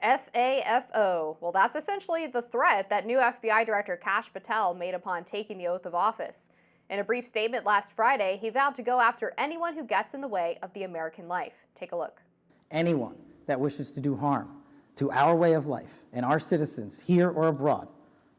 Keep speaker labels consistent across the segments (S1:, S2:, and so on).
S1: FAFO. Well, that's essentially the threat that new FBI Director Kash Patel made upon taking the oath of office. In a brief statement last Friday, he vowed to go after anyone who gets in the way of the American life. Take a look.
S2: Anyone that wishes to do harm to our way of life and our citizens here or abroad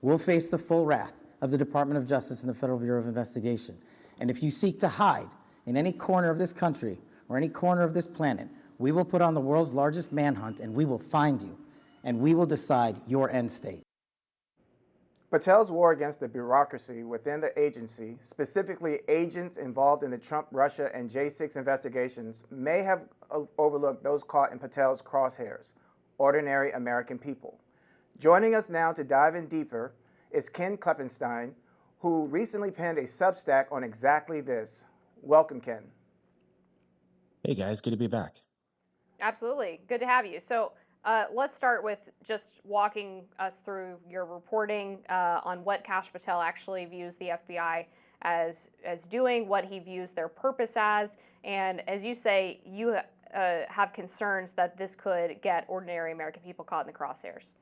S2: will face the full wrath of the Department of Justice and the Federal Bureau of Investigation. And if you seek to hide in any corner of this country or any corner of this planet, we will put on the world's largest manhunt and we will find you and we will decide your end state.
S3: Patel's war against the bureaucracy within the agency, specifically agents involved in the Trump, Russia, and J6 investigations, may have overlooked those caught in Patel's crosshairs, ordinary American people. Joining us now to dive in deeper is Ken Klippenstein, who recently penned a Substack on exactly this. Welcome, Ken.
S4: Hey guys, good to be back.
S1: Absolutely. Good to have you. So let's start with just walking us through your reporting on what Kash Patel actually views the FBI as doing, what he views their purpose as, and as you say, you have concerns that this could get ordinary American people caught in the crosshairs.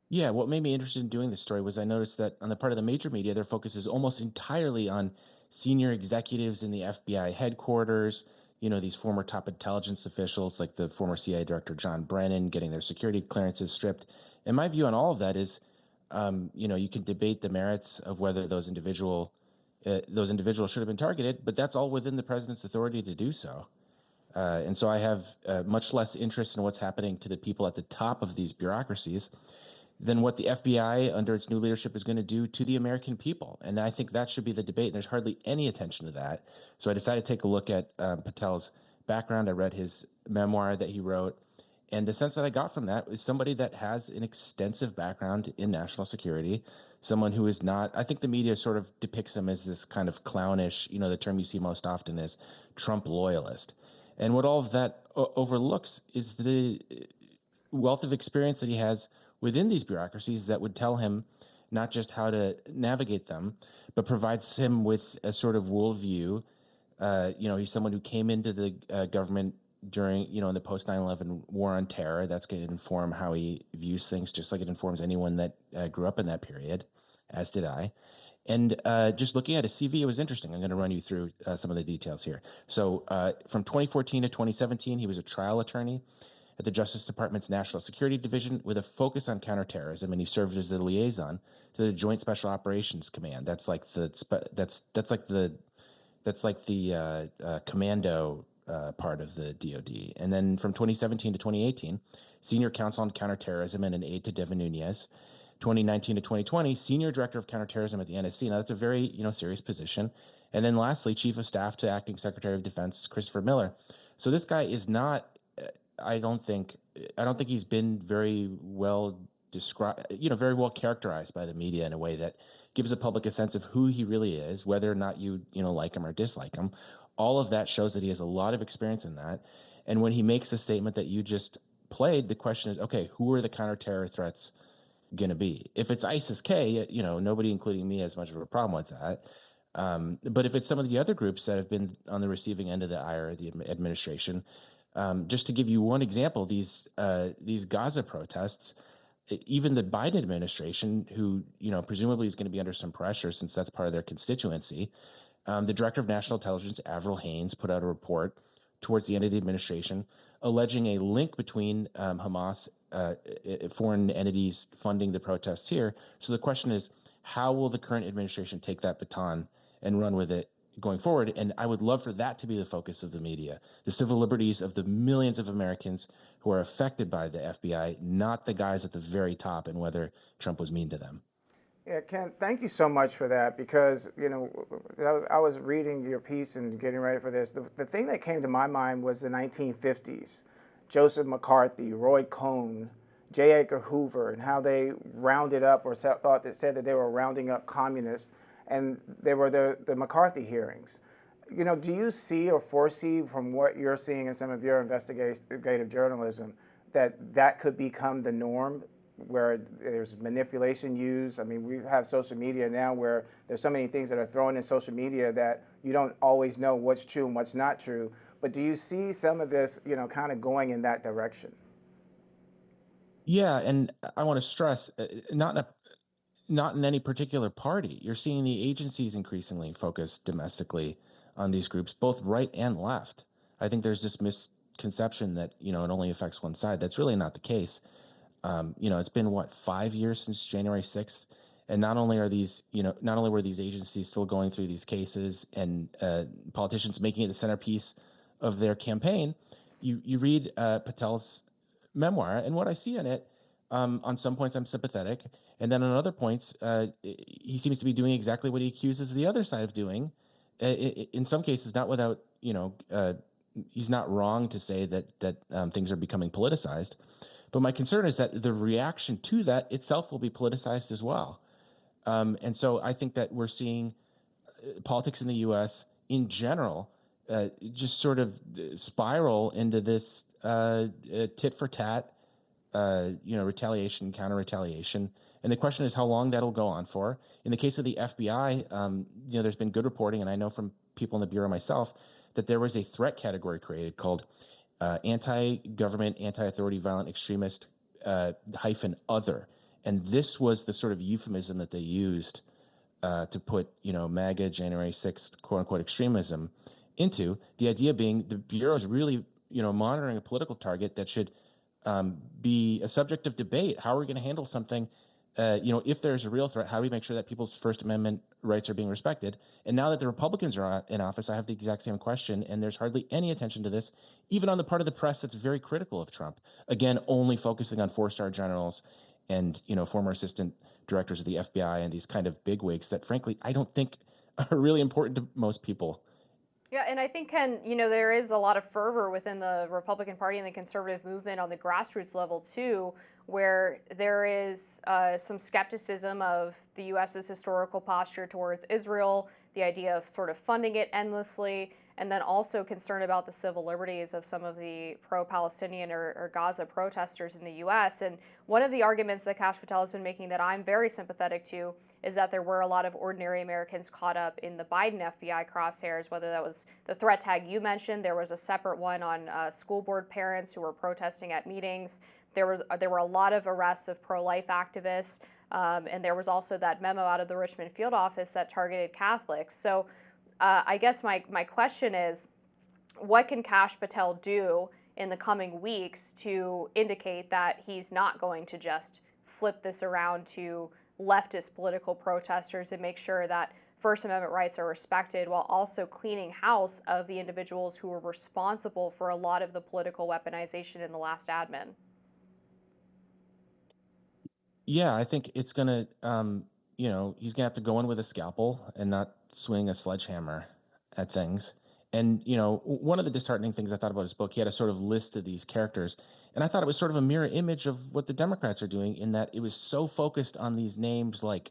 S4: Yeah, what made me interested in doing this story was I noticed that on the part of the major media, their focus is almost entirely on senior executives in the FBI headquarters, these former top intelligence officials like the former CIA director John Brennan getting their security clearances stripped. And my view on all of that is, you can debate the merits of whether those individuals should have been targeted, but that's all within the president's authority to do so. And so I have much less interest in what's happening to the people at the top of these bureaucracies than what the FBI under its new leadership is going to do to the American people. And I think that should be the debate. And there's hardly any attention to that. So I decided to take a look at Patel's background. I read his memoir that he wrote. And the sense that I got from that is somebody that has an extensive background in national security, someone who is not, I think the media sort of depicts him as this kind of clownish, the term you see most often is Trump loyalist. And what all of that overlooks is the wealth of experience that he has within these bureaucracies that would tell him not just how to navigate them, but provides him with a sort of worldview. He's someone who came into the government during, in the post 9/11 war on terror. That's going to inform how he views things, just like it informs anyone that grew up in that period, as did I. And just looking at his CV, it was interesting. I'm going to run you through some of the details here. So from 2014 to 2017, he was a trial attorney at the Justice Department's National Security Division with a focus on counterterrorism, and he served as a liaison to the Joint Special Operations Command. That's like the commando part of the DoD. And then from 2017 to 2018, senior counsel on counterterrorism and an aide to Devin Nunes. 2019 to 2020, senior director of counterterrorism at the NSC. Now that's a very serious position. And then lastly, chief of staff to acting Secretary of Defense Christopher Miller. So this guy is not. I don't think he's been very well described, very well characterized by the media in a way that gives the public a sense of who he really is, whether or not you like him or dislike him. All of that shows that he has a lot of experience in that. And when he makes the statement that you just played, the question is, okay, who are the counterterror threats going to be? If it's ISIS-K, nobody, including me, has much of a problem with that. But if it's some of the other groups that have been on the receiving end of the ire of the administration, just to give you one example, these Gaza protests, even the Biden administration, who presumably is going to be under some pressure since that's part of their constituency, the director of national intelligence, Avril Haines, put out a report towards the end of the administration alleging a link between Hamas, foreign entities funding the protests here. So the question is, how will the current administration take that baton and run with it going forward? And I would love for that to be the focus of the media, the civil liberties of the millions of Americans who are affected by the FBI, not the guys at the very top and whether Trump was mean to them.
S3: Yeah, Ken, thank you so much for that, because, I was reading your piece and getting ready for this. The thing that came to my mind was the 1950s, Joseph McCarthy, Roy Cohn, J. Edgar Hoover, and how they rounded up or said that they were rounding up communists. And there were the McCarthy hearings. Do you see or foresee from what you're seeing in some of your investigative journalism that could become the norm, where there's manipulation used? I mean, we have social media now where there's so many things that are thrown in social media that you don't always know what's true and what's not true. But do you see some of this, kind of going in that direction?
S4: Yeah, and I want to stress, not in any particular party. You're seeing the agencies increasingly focus domestically on these groups, both right and left. I think there's this misconception that it only affects one side. That's really not the case. It's been what, 5 years since January 6th, and not only were these agencies still going through these cases and politicians making it the centerpiece of their campaign. You read Patel's memoir, and what I see in it, on some points I'm sympathetic, and then on other points, he seems to be doing exactly what he accuses the other side of doing. In some cases, not without he's not wrong to say that things are becoming politicized. But my concern is that the reaction to that itself will be politicized as well. And so I think that we're seeing politics in the U.S. in general just sort of spiral into this tit for tat, retaliation, counter retaliation. And the question is how long that'll go on for. In the case of the FBI, there's been good reporting, and I know from people in the Bureau myself that there was a threat category created called anti-government, anti-authority, violent extremist hyphen other. And this was the sort of euphemism that they used to put, MAGA January 6th, quote unquote, extremism into. The idea being the Bureau is really, monitoring a political target that should be a subject of debate. How are we going to handle something? If there's a real threat, how do we make sure that people's First Amendment rights are being respected? And now that the Republicans are in office, I have the exact same question, and there's hardly any attention to this, even on the part of the press that's very critical of Trump. Again, only focusing on four-star generals and former assistant directors of the FBI and these kind of bigwigs that, frankly, I don't think are really important to most people.
S1: Yeah, and I think, Ken, there is a lot of fervor within the Republican Party and the conservative movement on the grassroots level, too, where there is some skepticism of the U.S.'s historical posture towards Israel, the idea of sort of funding it endlessly, and then also concern about the civil liberties of some of the pro-Palestinian or Gaza protesters in the U.S. And one of the arguments that Kash Patel has been making that I'm very sympathetic to is that there were a lot of ordinary Americans caught up in the Biden FBI crosshairs, whether that was the threat tag you mentioned. There was a separate one on school board parents who were protesting at meetings. There were a lot of arrests of pro-life activists, and there was also that memo out of the Richmond field office that targeted Catholics. So I guess my question is, what can Kash Patel do in the coming weeks to indicate that he's not going to just flip this around to leftist political protesters and make sure that First Amendment rights are respected, while also cleaning house of the individuals who were responsible for a lot of the political weaponization in the last admin?
S4: Yeah, I think it's gonna, he's gonna have to go in with a scalpel and not swing a sledgehammer at things. And one of the disheartening things I thought about his book, he had a sort of list of these characters, and I thought it was sort of a mirror image of what the Democrats are doing, in that it was so focused on these names like,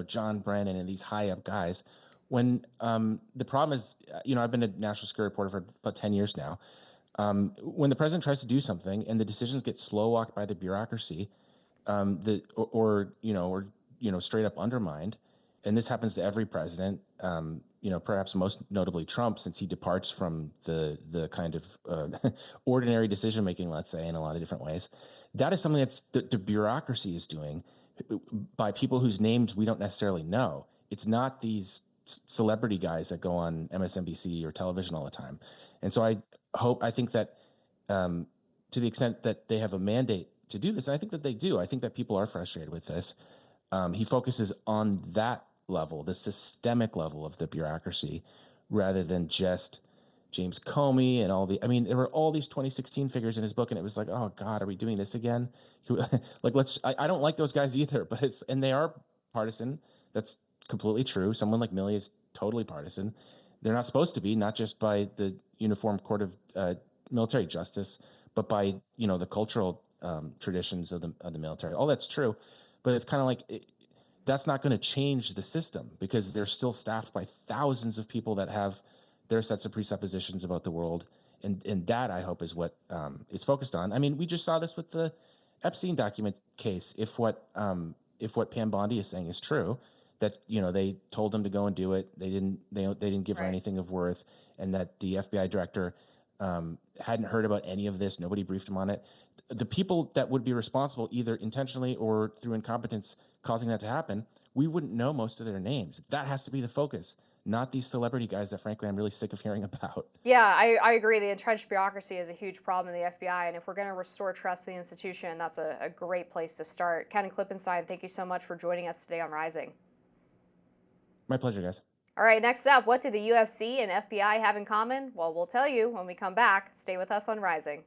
S4: John Brennan and these high up guys. When the problem is, I've been a national security reporter for about 10 years now. When the president tries to do something and the decisions get slow walked by the bureaucracy, straight up undermined. And this happens to every president, perhaps most notably Trump, since he departs from the kind of ordinary decision making, let's say, in a lot of different ways. That is something that's the bureaucracy is doing by people whose names we don't necessarily know. It's not these celebrity guys that go on MSNBC or television all the time. And so I think that to the extent that they have a mandate to do this, and I think that they do, I think that people are frustrated with this. He focuses on that level, the systemic level of the bureaucracy, rather than just James Comey and there were all these 2016 figures in his book, and it was like, oh God, are we doing this again? I don't like those guys either, and they are partisan. That's completely true. Someone like Milley is totally partisan. They're not supposed to be, not just by the Uniform Court of Military Justice, but by, the cultural traditions of the military. All that's true, but it's kind of like that's not going to change the system, because they're still staffed by thousands of people that have their sets of presuppositions about the world, and that, I hope, is what is focused on. I mean, we just saw this with the Epstein document case. If what Pam Bondi is saying is true, that they told them to go and do it, they didn't give her anything of worth, and that the FBI director hadn't heard about any of this. Nobody briefed him on it. The people that would be responsible, either intentionally or through incompetence causing that to happen, we wouldn't know most of their names. That has to be the focus, not these celebrity guys that, frankly, I'm really sick of hearing about.
S1: Yeah, I agree. The entrenched bureaucracy is a huge problem in the FBI, and if we're going to restore trust in the institution, that's a great place to start. Ken Klippenstein, thank you so much for joining us today on Rising.
S4: My pleasure, guys.
S1: All right, next up, what do the UFC and FBI have in common? Well, we'll tell you when we come back. Stay with us on Rising.